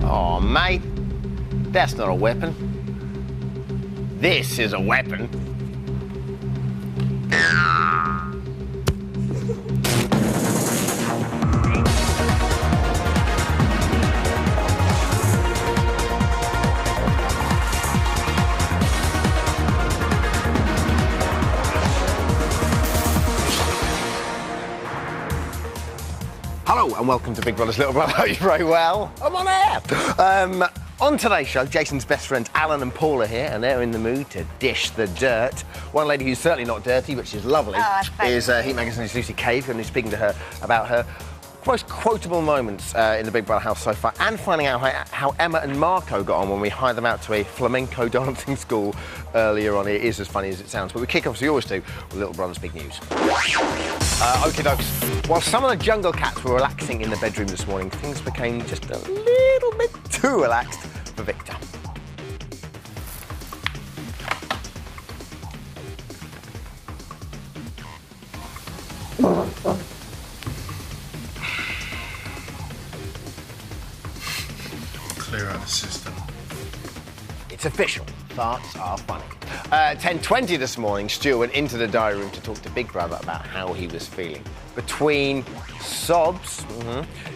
Oh, mate, that's not a weapon. This is a weapon. Hello and welcome to Big Brother's Little Brother. Hope you're very well. I'm on air. On today's show, Jason's best friends Alan and Paul are here, and they're in the mood to dish the dirt. One lady who's certainly not dirty, but she's lovely, is Heat Magazine's Lucy Cave, and we're speaking to her about her most quotable moments in the Big Brother house so far, and finding out how Emma and Marco got on when we hired them out to a flamenco dancing school earlier on. It is as funny as it sounds, but we kick off, as we always do, with Little Brother's big news. Okie dokes. While some of the jungle cats were relaxing in the bedroom this morning, things became just a little bit too relaxed for Victor. Clear out the system. It's official. Farts are funny. 10:20 this morning, Stu went into the diary room to talk to Big Brother about how he was feeling. Between sobs,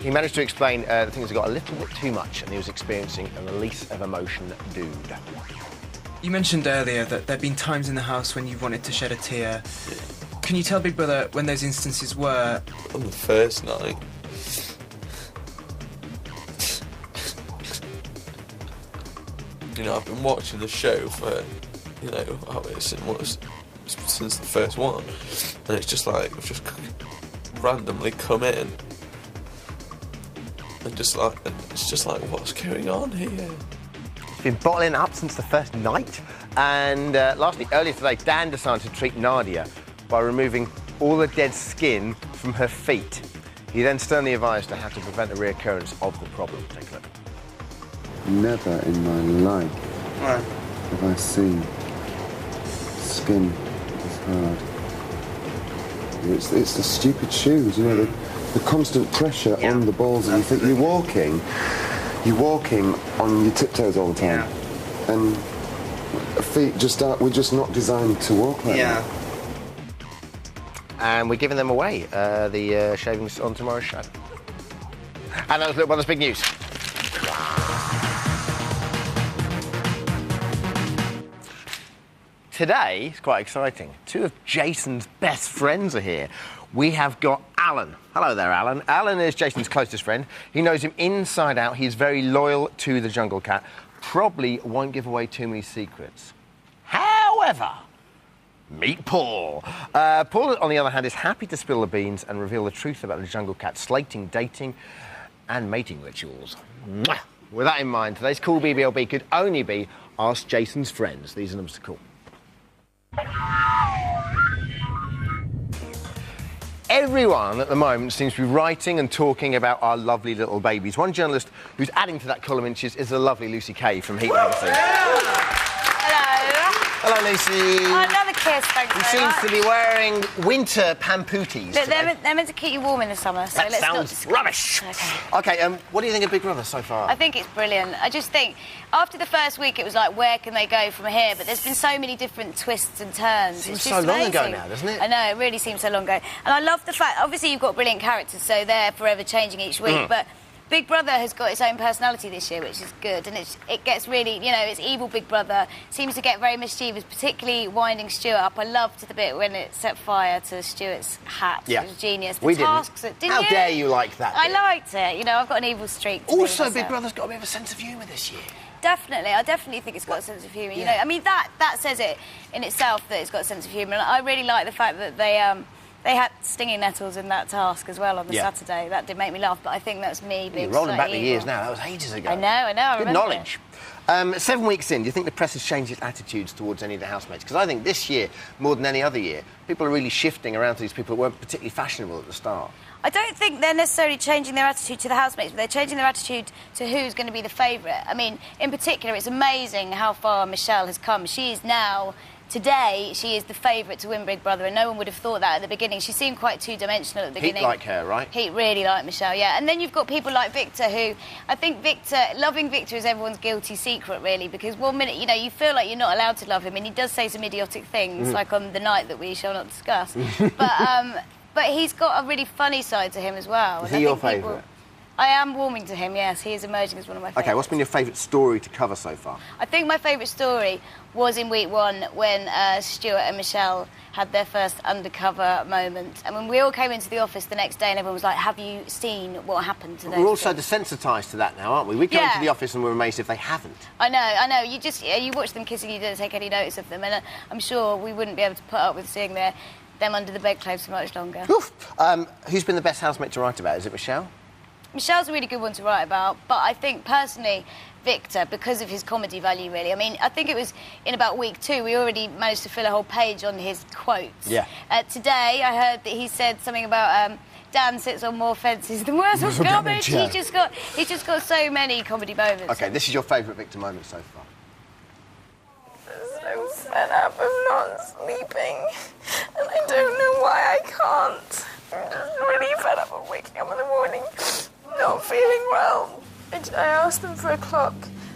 he managed to explain that things had got a little bit too much and he was experiencing a release of emotion, dude. You mentioned earlier that there'd been times in the house when you wanted to shed a tear. Can you tell Big Brother when those instances were? On the first night. You know, I've been watching the show for, you know, since the first one, and it's just like, I've just randomly come in, and it's just like, what's going on here? He's been bottling up since the first night, and lastly, earlier today, Dan decided to treat Nadia by removing all the dead skin from her feet. He then sternly advised her how to prevent the reoccurrence of the problem. Take a look. Never in my life have I seen skin as hard. It's the stupid shoes, you know, the constant pressure on the balls, and you think you're walking on your tiptoes all the time, and feet we're just not designed to walk like that. And we're giving them away, the shavings on tomorrow's show. And that was Little Brother's big news. Today, it's quite exciting. Two of Jason's best friends are here. We have got Alan. Hello there, Alan. Alan is Jason's closest friend. He knows him inside out. He's very loyal to the jungle cat. Probably won't give away too many secrets. However, meet Paul. Paul, on the other hand, is happy to spill the beans and reveal the truth about the jungle cat's slating, dating and mating rituals. Mwah! With that in mind, today's Cool BBLB could only be Ask Jason's Friends. These are numbers to call. Everyone at the moment seems to be writing and talking about our lovely little babies. One journalist who's adding to that column inches is the lovely Lucy Cave from Heat Magazine. Hello, Lucy. Oh, another kiss, thanks Who very seems much. to be wearing winter pampooties today. They're meant to keep you warm in the summer, so That let's sounds not... rubbish. Okay. OK, what do you think of Big Brother so far? I think it's brilliant. I just think, after the first week, it was like, where can they go from here? But there's been so many different twists and turns. Seems it's so just long amazing. ago now, doesn't it? I know, it really seems so long ago. And I love the fact, obviously you've got brilliant characters, so they're forever changing each week, but Big Brother has got its own personality this year, which is good, and it gets really, you know, it's evil Big Brother, seems to get very mischievous, particularly winding Stuart up. I loved the bit when it set fire to Stuart's hat. Yeah. It was genius. The We tasks didn't. Didn't How you? dare you like that I bit? liked it. You know, I've got an evil streak. To me Also, Big myself. Brother's got a bit of a sense of humour this year. Definitely, I definitely think it's got a sense of humour. You Yeah. know, I mean that says it in itself that it's got a sense of humour. And I really like the fact that they had stinging nettles in that task as well on the Saturday. That did make me laugh, but I think that's me being You're rolling back the evil. years now. That was ages ago. I know. I Good remember knowledge. 7 weeks in, do you think the press has changed its attitudes towards any of the housemates? Because I think this year, more than any other year, people are really shifting around to these people that weren't particularly fashionable at the start. I don't think they're necessarily changing their attitude to the housemates, but they're changing their attitude to who's going to be the favourite. I mean, in particular, it's amazing how far Michelle has come. She is now today she is the favourite to win Big Brother, and no one would have thought that at the beginning. She seemed quite two-dimensional at the beginning. Heat like her, right? Heat really like Michelle, yeah. And then you've got people like Victor, who I think loving Victor is everyone's guilty secret, really, because one minute, you know, you feel like you're not allowed to love him, and he does say some idiotic things, like on the night that we shall not discuss. But he's got a really funny side to him as well. Is he your favourite? I am warming to him, yes. He is emerging as one of my favourites. OK, what's been your favourite story to cover so far? I think my favourite story was in week 1 when Stuart and Michelle had their first undercover moment. And when we all came into the office the next day and everyone was like, have you seen what happened to those We're also things? desensitised to that now, aren't we? We go into the office and we're amazed if they haven't. I know. You watch them kissing, you don't take any notice of them. And I'm sure we wouldn't be able to put up with seeing them under the bedclothes for much longer. Oof. Who's been the best housemate to write about? Is it Michelle? Michelle's a really good one to write about, but I think personally Victor, because of his comedy value, really. I mean, I think it was in about week 2 we already managed to fill a whole page on his quotes. Yeah. Today I heard that he said something about Dan sits on more fences than words of garbage. Yeah. He's just got so many comedy moments. OK, this is your favourite Victor moment so far. I'm so fed up of not sleeping, and I don't know why I can't. I'm just really fed up of waking up in the morning, not feeling well. I asked them for a clock,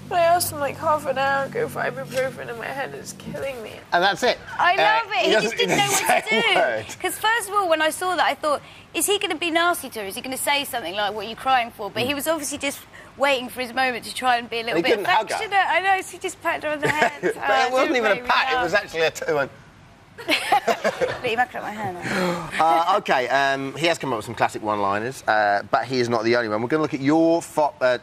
but I asked them like half an hour ago for ibuprofen, and my head is killing me. And that's it. I love it. He just didn't know what to word. do. Because first of all, when I saw that, I thought, is he going to be nasty to her? Is he going to say something like, what are you crying for? But he was obviously just waiting for his moment to try and be a little bit affectionate. I know, so he just patted her on the head. But it wasn't even a pat, it was actually a two-one. Look, you're back at my hair now. OK, he has come up with some classic one-liners, but he is not the only one. We're going to look at your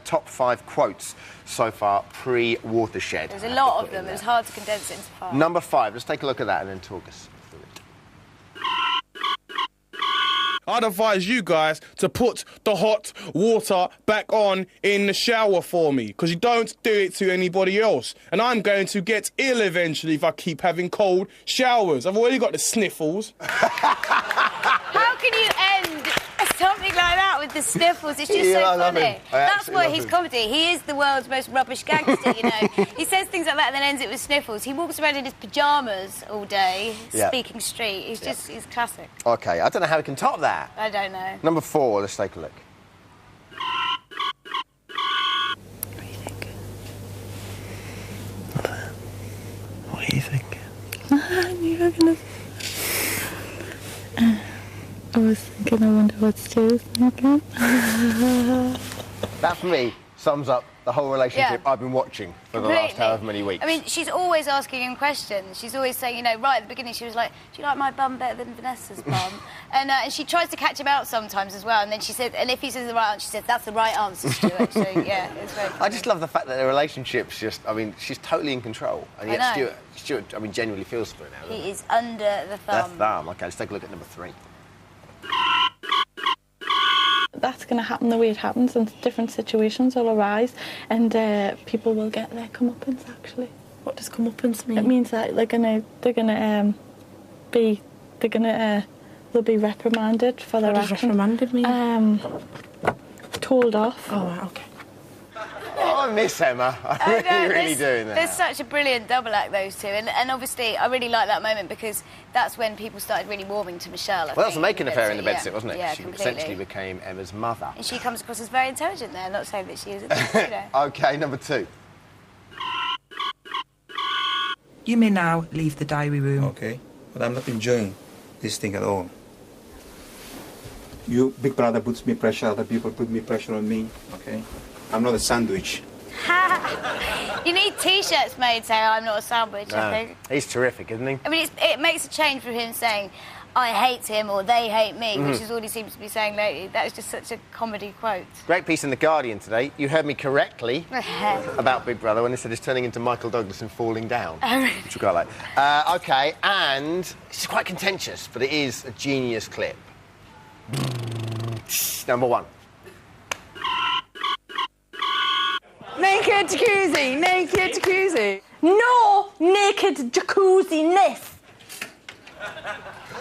top 5 quotes so far pre-Watershed. There's a lot of them. It was hard to condense it into 5. Number 5, let's take a look at that and then talk us through it. I'd advise you guys to put the hot water back on in the shower for me, because you don't do it to anybody else. And I'm going to get ill eventually if I keep having cold showers. I've already got the sniffles. How can you end something like that with the sniffles? It's just so funny. That's why he's comedy. He is the world's most rubbish gangster, you know. He says things like that and then ends it with sniffles. He walks around in his pyjamas all day, speaking street. He's classic. OK, I don't know how we can top that. I don't know. Number 4, let's take a look. What do you think? What do you think? You're gonna... I was thinking, I wonder what Stu's thinking. That, for me, sums up the whole relationship I've been watching for the last however many weeks. I mean, she's always asking him questions. She's always saying, you know, right at the beginning she was like, do you like my bum better than Vanessa's bum? And she tries to catch him out sometimes as well. And then she said, and if he says the right answer, she said, that's the right answer, Stuart. So, yeah, it's very funny. I just love the fact that their relationship's just, I mean, she's totally in control. And yet Stuart, I mean, genuinely feels for her now. He is under the thumb. The thumb. OK, let's take a look at number 3. That's going to happen the way it happens, and different situations will arise, and people will get their comeuppance. Actually, what does comeuppance mean? It means that they'll be reprimanded for their action. What does reprimanded mean? Told off. Oh, right, okay. Oh, I miss Emma. I really do. There's such a brilliant double act, those two. And obviously, I really like that moment because that's when people started really warming to Michelle. Well, that was a making affair in the bedsit, wasn't it? Yeah, she completely. essentially became Emma's mother. And she comes across as very intelligent there, not saying that she isn't, you know. OK, number 2. You may now leave the diary room. Okay, but I'm not enjoying this thing at all. You, Big Brother, puts me pressure, other people put me pressure on me, okay? I'm not a sandwich. You need T-shirts made saying, I'm not a sandwich, I think. He's terrific, isn't he? I mean, it makes a change from him saying, I hate him or they hate me, which is all he seems to be saying lately. That is just such a comedy quote. Great piece in The Guardian today. You heard me correctly about Big Brother when they said it's turning into Michael Douglas and Falling Down, which we quite like. OK, and it's quite contentious, but it is a genius clip. Number 1. Naked jacuzzi, naked jacuzzi. No naked jacuzzi-ness.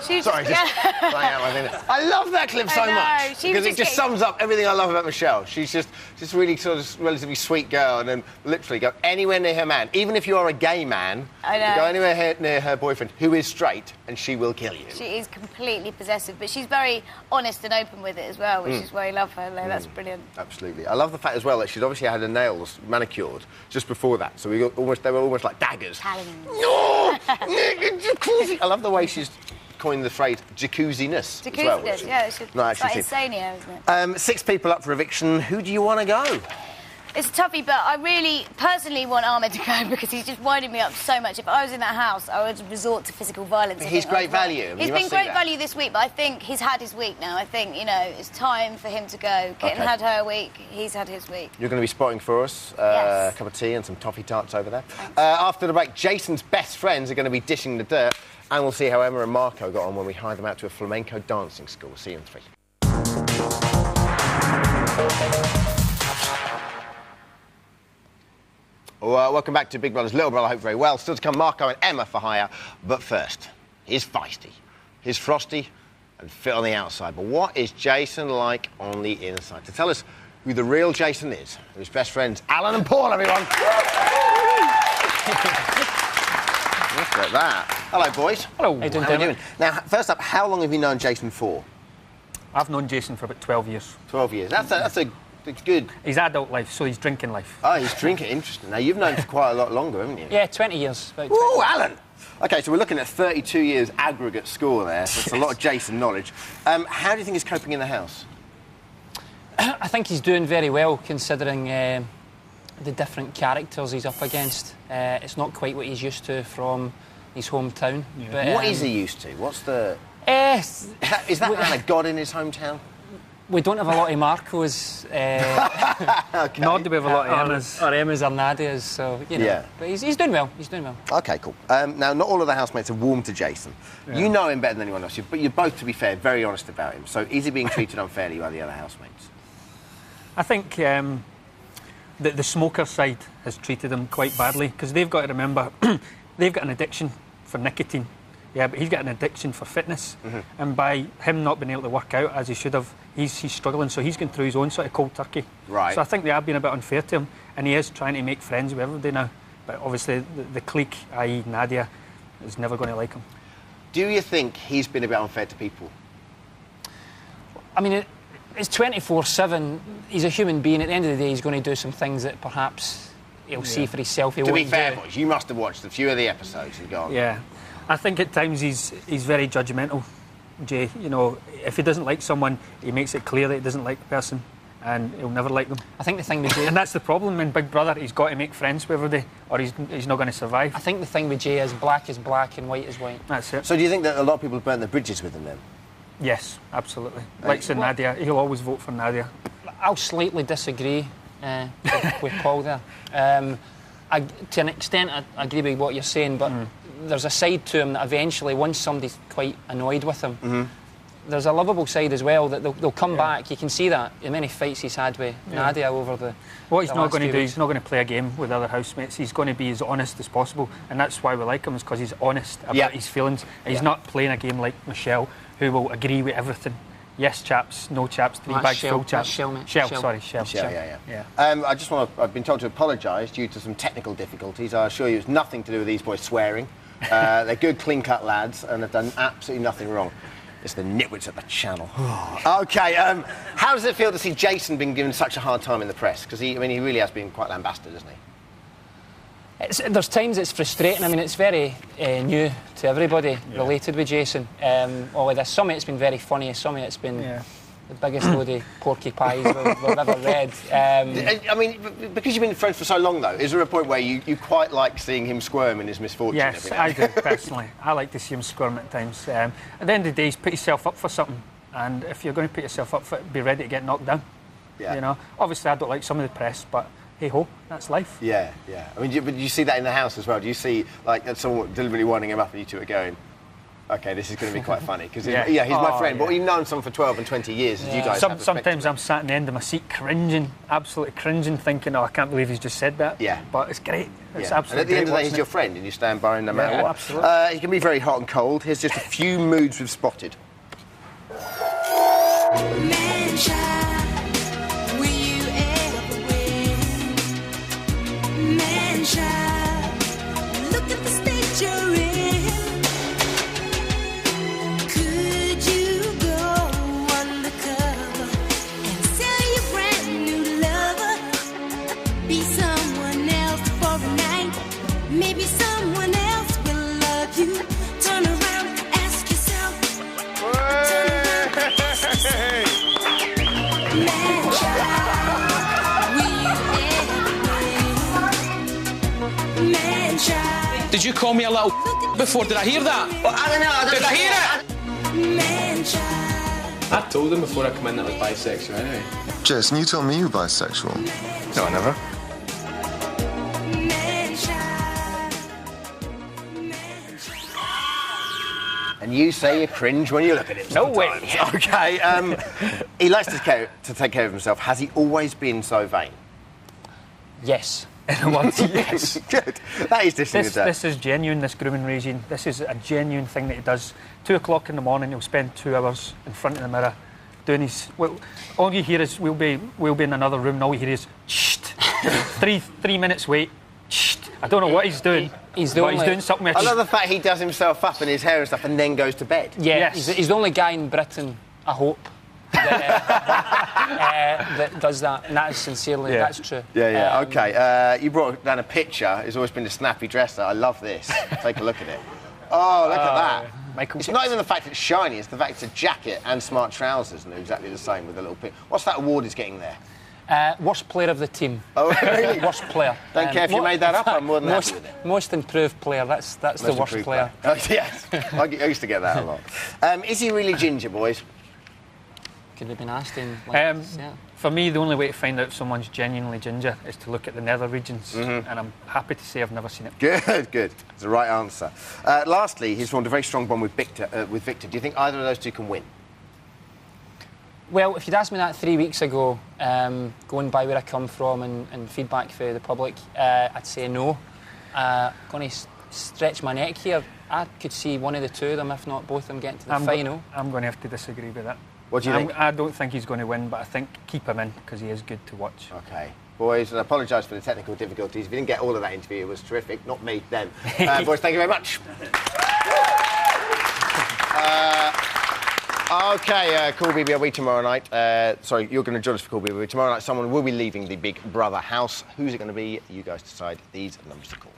She Sorry, I love that clip so I know, much she was because it just sums up everything I love about Michelle. She's just really sort of relatively sweet girl, and then literally go anywhere near her man, even if you are a gay man. I know. Go anywhere near her boyfriend who is straight, and she will kill you. She is completely possessive, but she's very honest and open with it as well, which is why I love her. Like, that's brilliant. Absolutely. I love the fact as well that she'd obviously had her nails manicured just before that, so they were almost like daggers. Italians. No! Jacuzzi! I love the way she's coined the phrase jacuzzi-ness. Jacuzzi, as well, yeah, it's not actually like insania, isn't it? 6 people up for eviction. Who do you want to go? It's a toughie, but I really personally want Ahmed to go because he's just winding me up so much. If I was in that house, I would resort to physical violence. But he's great value. I mean, He's been great value this week, but I think he's had his week now. I think, it's time for him to go. Kitten had her week, he's had his week. You're going to be spotting for us Yes. a cup of tea and some toffee tarts over there. After the break, Jason's best friends are going to be dishing the dirt, and we'll see how Emma and Marco got on when we hire them out to a flamenco dancing school. See you in 3. Well, welcome back to Big Brother's Little Brother. I hope very well. Still to come, Marco and Emma for hire. But first, he's feisty, he's frosty and fit on the outside. But what is Jason like on the inside? To tell us who the real Jason is, his best friends, Alan and Paul, everyone. Look at that. Hello, boys. Hello. How are you doing? Now, first up, how long have you known Jason for? I've known Jason for about 12 years. 12 years. That's a good... He's adult life, so he's drinking life. Oh, he's drinking. Interesting. Now, you've known him for quite a lot longer, haven't you? Yeah, 20 years. About 20 Ooh, years. Alan! OK, so we're looking at 32 years aggregate score there. So that's a lot of Jason knowledge. How do you think he's coping in the house? I think he's doing very well, considering the different characters he's up against. It's not quite what he's used to from his hometown. Yeah. But, what is he used to? What's the... Is that man a god in his hometown? We don't have a lot of Marcos, Okay. nor do we have a lot of Emmas. Or Emmas or Nadias, so, Yeah. But he's doing well, he's doing well. OK, cool. Now, not all of the housemates are warm to Jason. Yeah. You know him better than anyone else, but you're both, to be fair, very honest about him. So is he being treated unfairly by the other housemates? I think the smoker side has treated him quite badly, because they've got to remember, they've got an addiction for nicotine. Yeah, but he's got an addiction for fitness, and by him not being able to work out as he should have, he's struggling, so he's going through his own sort of cold turkey. Right. So I think they are being a bit unfair to him, and he is trying to make friends with everybody now. But obviously the clique, i.e. Nadia, is never going to like him. Do you think he's been a bit unfair to people? I mean, it's 24/7. He's a human being. At the end of the day, he's going to do some things that perhaps he'll see for himself. He To be won't fair, do. boys, you must have watched a few of the episodes and gone... Yeah. I think at times he's very judgmental, Jay. If he doesn't like someone, he makes it clear that he doesn't like the person, and he'll never like them. I think the thing with Jay... And that's the problem in Big Brother. He's got to make friends with everybody, or he's not going to survive. I think the thing with Jay is black and white is white. That's it. So do you think that a lot of people have burnt their bridges with him then? Yes, absolutely. Like Nadia, he'll always vote for Nadia. I'll slightly disagree with Paul there. To an extent, I agree with what you're saying, but there's a side to him that eventually, once somebody's quite annoyed with him, there's a lovable side as well that they'll come back. You can see that in many fights he's had with Nadia over the... What he's not going to do, he's not going to play a game with other housemates. He's going to be as honest as possible, and that's why we like him, is because he's honest about his feelings. He's not playing a game like Michelle, who will agree with everything. Yes, chaps, no chaps, three bags full chaps. Shell, sorry, Shell. Yeah. I've been told to apologise due to some technical difficulties. I assure you it's nothing to do with these boys swearing. They're good, clean-cut lads, and have done absolutely nothing wrong. It's the nitwits at the channel. OK, how does it feel to see Jason being given such a hard time in the press? Because he really has been quite lambasted, hasn't he? There's times it's frustrating. I mean, it's very new to everybody related with Jason. With some of it's been very funny, some of it's been the biggest load of porky pies we've ever read. I mean, because you've been friends for so long, though, is there a point where you quite like seeing him squirm in his misfortune? Yes, I do, personally. I like to see him squirm at times. At the end of the day, he's put yourself up for something, and if you're going to put yourself up for it, be ready to get knocked down. Yeah. Obviously, I don't like some of the press, but hey-ho, that's life. Yeah. I mean, do you see that in the house as well? Do you see, like, someone deliberately winding him up and you two are going... Okay, this is going to be quite funny because he's my friend, but we've known someone for 12 and 20 years. As you guys have sometimes I'm sat in the end of my seat cringing, absolutely cringing, thinking, "Oh, I can't believe he's just said that." Yeah, but it's great. It's And absolutely at the end of the great day, he's your friend, and you stand by him no matter what. Absolutely. He can be very hot and cold. Here's just a few moods we've spotted. Man child, will you ever win? Man child, look at the state you're in. Could you go undercover and sell your brand new lover? Be someone else for a night. Maybe someone else will love you. Turn around, ask yourself. Did you call me a little before? Did I hear that? Well, I don't know. Did I hear it? I told him before I come in that I was bisexual anyway. Jason, you told me you were bisexual. No, I never. And you say you cringe when you look at him. No way. Okay. He likes to take care of himself. Has he always been so vain? Yes. Yes. Good. That is dishing the dirt. This is genuine, this grooming regime. This is a genuine thing that he does. 2 o'clock in the morning, he'll spend 2 hours in front of the mirror doing his... Well, all you hear is, we'll be in another room, and all you hear is, shh. 3 minutes wait. Shh. I don't know what he's doing. He's doing something. I love the fact he does himself up in his hair and stuff and then goes to bed. Yeah, yes. he's the only guy in Britain, I hope, that does that, and that is sincerely, that's true. Yeah. Okay. You brought down a picture. He's always been a snappy dresser. I love this. Take a look at it. Oh, look at that. It's not even the fact it's shiny, it's the fact it's a jacket and smart trousers, and they're exactly the same with a little pin. What's that award he's getting there? Worst player of the team. Oh, really? Worst player. Don't care if you made that up, I'm more than happy with it. Most improved player, that's the worst player. Oh, yes, I used to get that a lot. Is he really ginger, boys? Could have been asked in. For me, the only way to find out if someone's genuinely ginger is to look at the nether regions, and I'm happy to say I've never seen it. Good. It's the right answer. Lastly, he's formed a very strong bond with Victor. Do you think either of those two can win? Well, if you'd asked me that 3 weeks ago, going by where I come from and feedback for the public, I'd say no. Going to stretch my neck here. I could see one of the two of them, if not both of them, getting to the final. I'm going to have to disagree with that. What do you think? I don't think he's going to win, but I think keep him in because he is good to watch. Okay. Boys, I apologise for the technical difficulties. If you didn't get all of that interview, it was terrific. Not me, them. Boys, thank you very much. Okay, Cool BBUK tomorrow night. Sorry, you're going to join us for Cool BBUK. Tomorrow night, someone will be leaving the Big Brother house. Who's it going to be? You guys decide. These are numbers to call.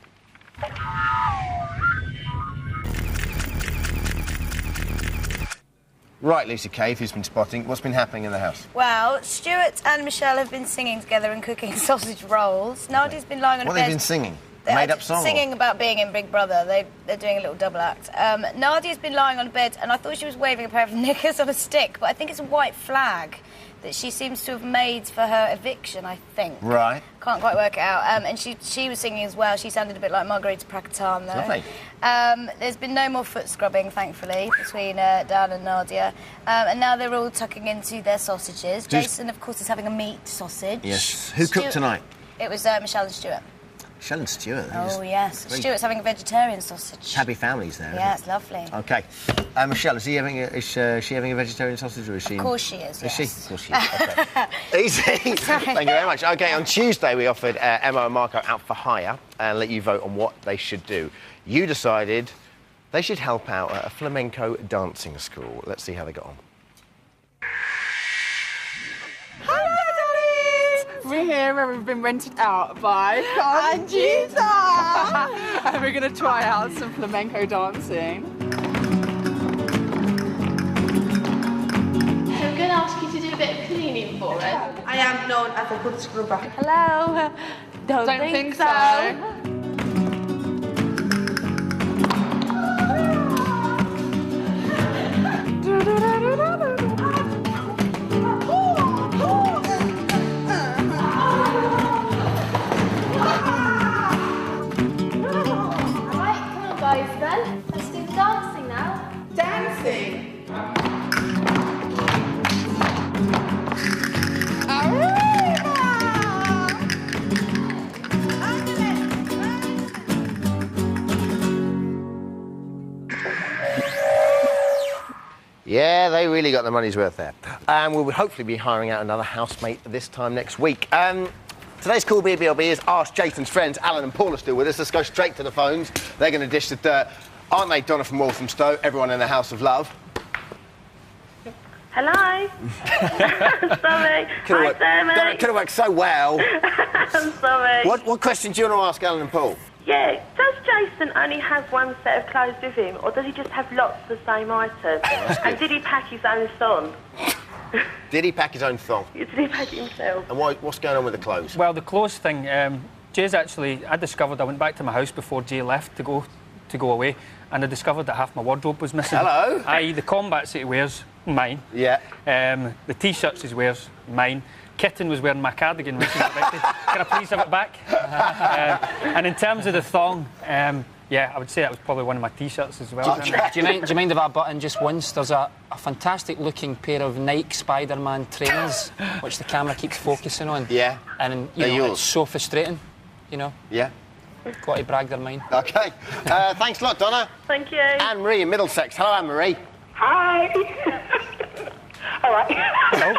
Right, Lucy Cave, who's been spotting. What's been happening in the house? Well, Stuart and Michelle have been singing together and cooking sausage rolls. Nadia's been lying on a bed. What have they been singing? A made-up song? Singing about being in Big Brother. They're doing a little double act. Nadia's been lying on a bed, and I thought she was waving a pair of knickers on a stick, but I think it's a white flag that she seems to have made for her eviction, I think. Right. Can't quite work it out. And she was singing as well. She sounded a bit like Margarita Prakatan, though. Lovely. There's been no more foot scrubbing, thankfully, between Dan and Nadia. And now they're all tucking into their sausages. Jason, of course, is having a meat sausage. Yes. Who cooked tonight? It was Michelle and Stuart. Michelle and Stuart. Oh, yes. Stuart's having a vegetarian sausage. Happy families there. Yeah, it's lovely. Okay. Michelle, is she having a vegetarian sausage, or is she? Of course she is. Is she? Of course she is. Okay. Easy. Thank you very much. Okay, on Tuesday we offered Emma and Marco out for hire and let you vote on what they should do. You decided they should help out at a flamenco dancing school. Let's see how they got on. We're here and we've been rented out by Conchita and we're going to try out some flamenco dancing. So I'm going to ask you to do a bit of cleaning for us. I am known as a good scrubber. Hello. Don't think so. Guys, then let's do the dancing now. Yeah, they really got the money's worth there. And we'll hopefully be hiring out another housemate this time next week. Today's Cool BBLB is Ask Jason's friends, Alan and Paul, are still with us. Let's go straight to the phones. They're going to dish the dirt. Aren't they, Donna from Walthamstow? Everyone in the House of Love. Hello. Sorry. Hi, Dermot. Could have worked so well. I'm sorry. What question do you want to ask Alan and Paul? Yeah, does Jason only have one set of clothes with him, or does he just have lots of the same items? And did he pack his own thong? Did he pack his own thong? Did he pack it himself? And what's going on with the clothes? Well, the clothes thing, Jay's actually, I discovered, I went back to my house before Jay left to go away, and I discovered that half my wardrobe was missing. Hello. I.e. the combats that he wears, mine. Yeah. The T-shirts he wears, mine. Kitten was wearing my cardigan when she got evicted. Can I please have it back? And in terms of the thong, yeah, I would say that was probably one of my T-shirts as well. Do you mind if I butt in just once? There's a fantastic looking pair of Nike Spider-Man trainers, which the camera keeps focusing on. Yeah. And you know, it's so frustrating, you know. Yeah. Got to brag their mind. OK. Thanks a lot, Donna. Thank you. Anne-Marie in Middlesex. Hello, Anne-Marie. Hi. All right. Hello.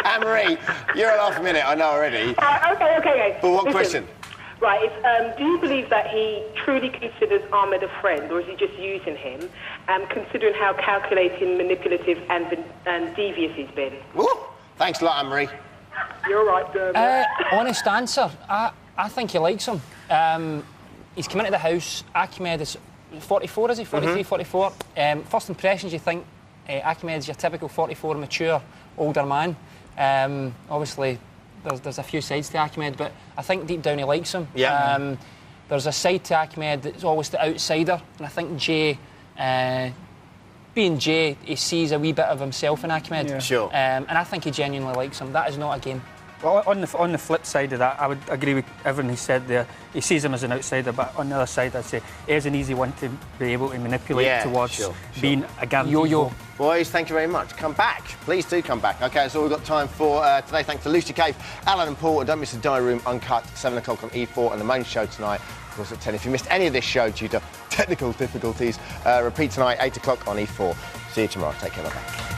Anne-Marie, you're a last minute, I know already. Okay. But what Listen. question? Right, it's, do you believe that he truly considers Ahmed a friend, or is he just using him, considering how calculating, manipulative and devious he's been? Woo. Thanks a lot, Anne-Marie. You're right, Dermot. Honest answer, I think he likes him. He's come into the house. Ahmed is 44, is he? 43, 44. First impressions, you think Ahmed's your typical 44 mature older man. Obviously, there's a few sides to Ahmed, but I think deep down he likes him. Yeah. There's a side to Ahmed that's always the outsider, and I think Jay, being Jay, he sees a wee bit of himself in Ahmed. Yeah. Sure. And I think he genuinely likes him. That is not a game. Well, on the flip side of that, I would agree with everything he said there. He sees him as an outsider, but on the other side, I'd say he is an easy one to be able to manipulate towards being a guaranteed yo-yo. Boys, thank you very much. Come back. Please do come back. OK, that's all we've got time for today. Thanks to Lucy Cave, Alan and Paul. And don't miss the Diary Room Uncut, 7 o'clock on E4, and the main show tonight, of course, at 10. If you missed any of this show due to technical difficulties, repeat tonight, 8 o'clock on E4. See you tomorrow. Take care. Bye-bye.